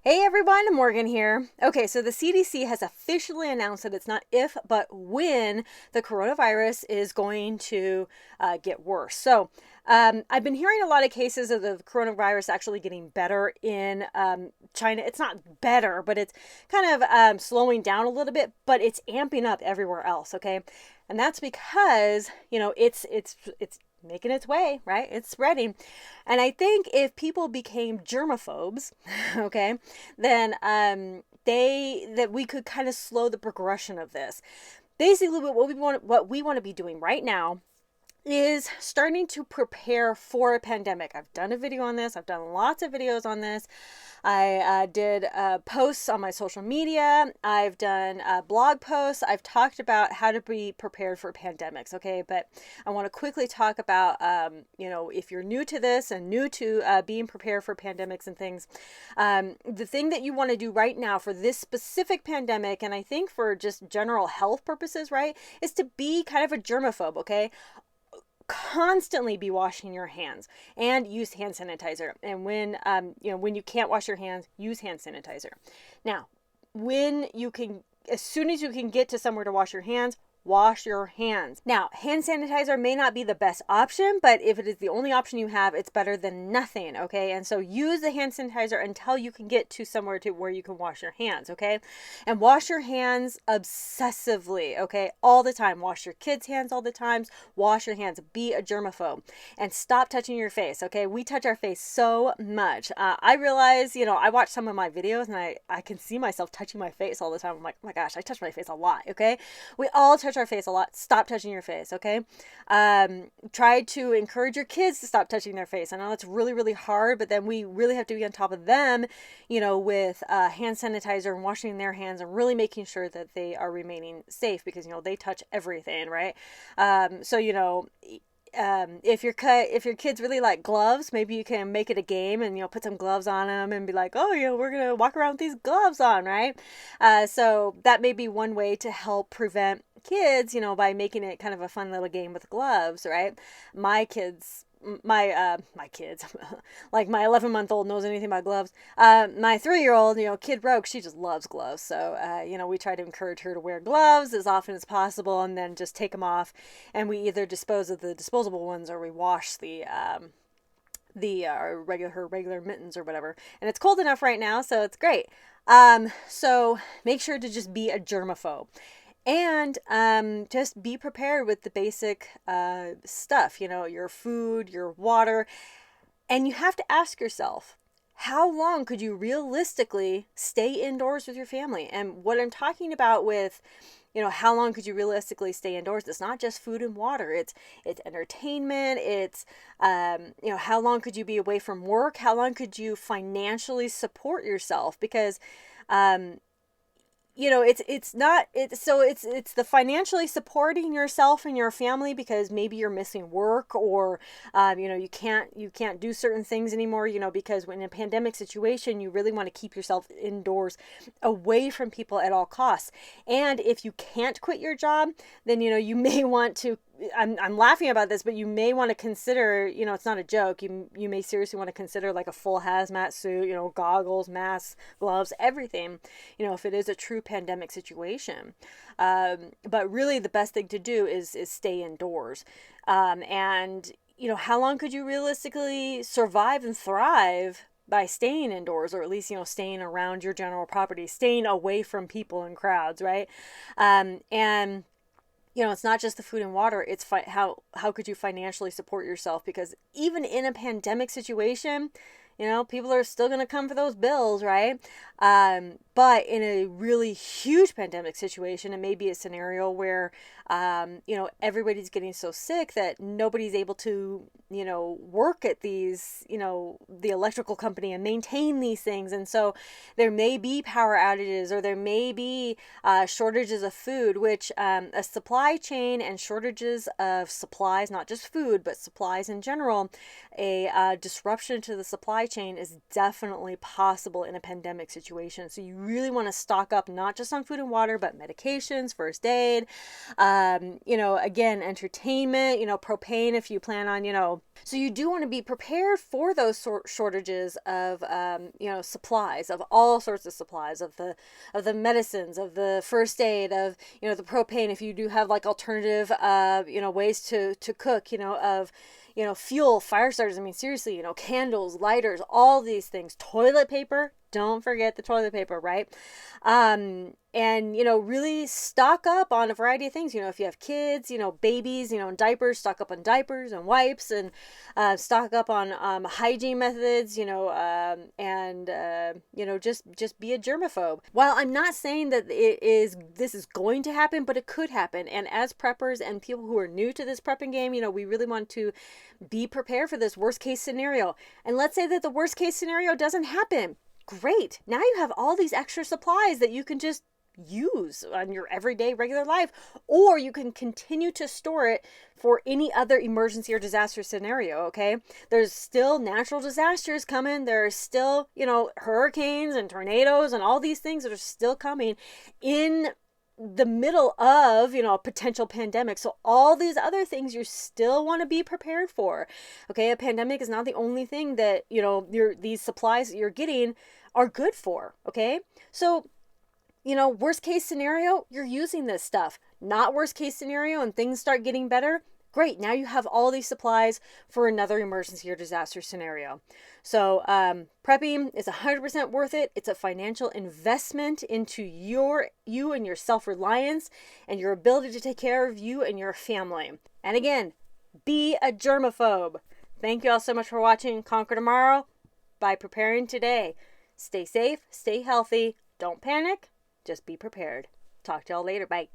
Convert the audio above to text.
Hey everyone, Morgan here. Okay, so the CDC has officially announced that it's not if, but when the coronavirus is going to get worse. I've been hearing a lot of cases of the coronavirus actually getting better in China. It's not better, but it's kind of slowing down a little bit, but it's amping up everywhere else. Okay, and that's because it's making its way, right? It's spreading. And I think if people became germaphobes, okay, then that we could kind of slow the progression of this. Basically, what we want to be doing right now is starting to prepare for a pandemic. I've done a video on this. I've done lots of videos on this. I did posts on my social media. I've done blog posts. I've talked about how to be prepared for pandemics. Okay, but I want to quickly talk about, if you're new to this and new to being prepared for pandemics and things, the thing that you want to do right now for this specific pandemic, and I think for just general health purposes, right, is to be kind of a germaphobe. Okay, constantly be washing your hands and use hand sanitizer. And when you can't wash your hands, use hand sanitizer. Now, as soon as you can get to somewhere to wash your hands, wash your hands. Now, hand sanitizer may not be the best option, but if it is the only option you have, it's better than nothing, okay? And so use the hand sanitizer until you can get to somewhere to where you can wash your hands, okay? And wash your hands obsessively, okay? All the time. Wash your kids' hands all the time. Wash your hands. Be a germaphobe. And stop touching your face, okay? We touch our face so much. I realize, I watch some of my videos and I can see myself touching my face all the time. I'm like, oh my gosh, I touch my face a lot, okay? We all touch our face a lot. Stop touching your face, okay? Try to encourage your kids to stop touching their face. I know it's really, really hard, but then we really have to be on top of them, with hand sanitizer and washing their hands and really making sure that they are remaining safe because, they touch everything, right? If your kids really like gloves, maybe you can make it a game and put some gloves on them and be like, oh, we're gonna walk around with these gloves on, right? So that may be one way to help prevent kids, by making it kind of a fun little game with gloves, right? My kids my kids like my 11-month-old knows anything about gloves. My 3-year-old, kid broke, she just loves gloves. So we try to encourage her to wear gloves as often as possible and then just take them off, and we either dispose of the disposable ones or we wash her regular mittens or whatever. And it's cold enough right now, so it's great. So make sure to just be a germaphobe. And just be prepared with the basic stuff, your food, your water. And you have to ask yourself, how long could you realistically stay indoors with your family? And what I'm talking about with, how long could you realistically stay indoors? It's not just food and water. It's entertainment. It's, how long could you be away from work? How long could you financially support yourself? Because, it's the financially supporting yourself and your family because maybe you're missing work or, you can't do certain things anymore, because when in a pandemic situation, you really want to keep yourself indoors away from people at all costs. And if you can't quit your job, then, you may want to, I'm laughing about this, but you may want to consider, it's not a joke. You may seriously want to consider like a full hazmat suit, goggles, masks, gloves, everything, if it is a true pandemic situation. But really the best thing to do is stay indoors. And how long could you realistically survive and thrive by staying indoors, or at least, staying around your general property, staying away from people and crowds, right? And it's not just the food and water. It's how could you financially support yourself? Because even in a pandemic situation, people are still going to come for those bills, right? But in a really huge pandemic situation, it may be a scenario where, everybody's getting so sick that nobody's able to, work at these, the electrical company and maintain these things. And so there may be power outages or there may be shortages of food, which a supply chain and shortages of supplies, not just food, but supplies in general, a disruption to the supply chain is definitely possible in a pandemic situation. So you really want to stock up not just on food and water, but medications, first aid, again, entertainment, propane if you plan on, So you do want to be prepared for those shortages of, supplies, of all sorts of supplies, of the medicines, of the first aid, of, the propane, if you do have like alternative, ways to cook, of, fuel, fire starters. I mean, seriously, candles, lighters, all these things, toilet paper. Don't forget the toilet paper, right? And, really stock up on a variety of things. If you have kids, babies, and diapers, stock up on diapers and wipes, and stock up on hygiene methods, just be a germaphobe. While I'm not saying that this is going to happen, but it could happen. And as preppers and people who are new to this prepping game, we really want to be prepared for this worst case scenario. And let's say that the worst case scenario doesn't happen. Great. Now you have all these extra supplies that you can just use on your everyday regular life, or you can continue to store it for any other emergency or disaster scenario. Okay, there's still natural disasters coming. There's still hurricanes and tornadoes and all these things that are still coming in the middle of a potential pandemic. So all these other things you still want to be prepared for. Okay, a pandemic is not the only thing that these supplies that you're getting are good for. Okay, so worst case scenario, you're using this stuff. Not worst case scenario and things start getting better. Great, now you have all these supplies for another emergency or disaster scenario. So prepping is 100% worth it. It's a financial investment into you and your self-reliance and your ability to take care of you and your family. And again, be a germaphobe. Thank you all so much for watching Conquer Tomorrow by Preparing Today. Stay safe, stay healthy, don't panic, just be prepared. Talk to y'all later. Bye.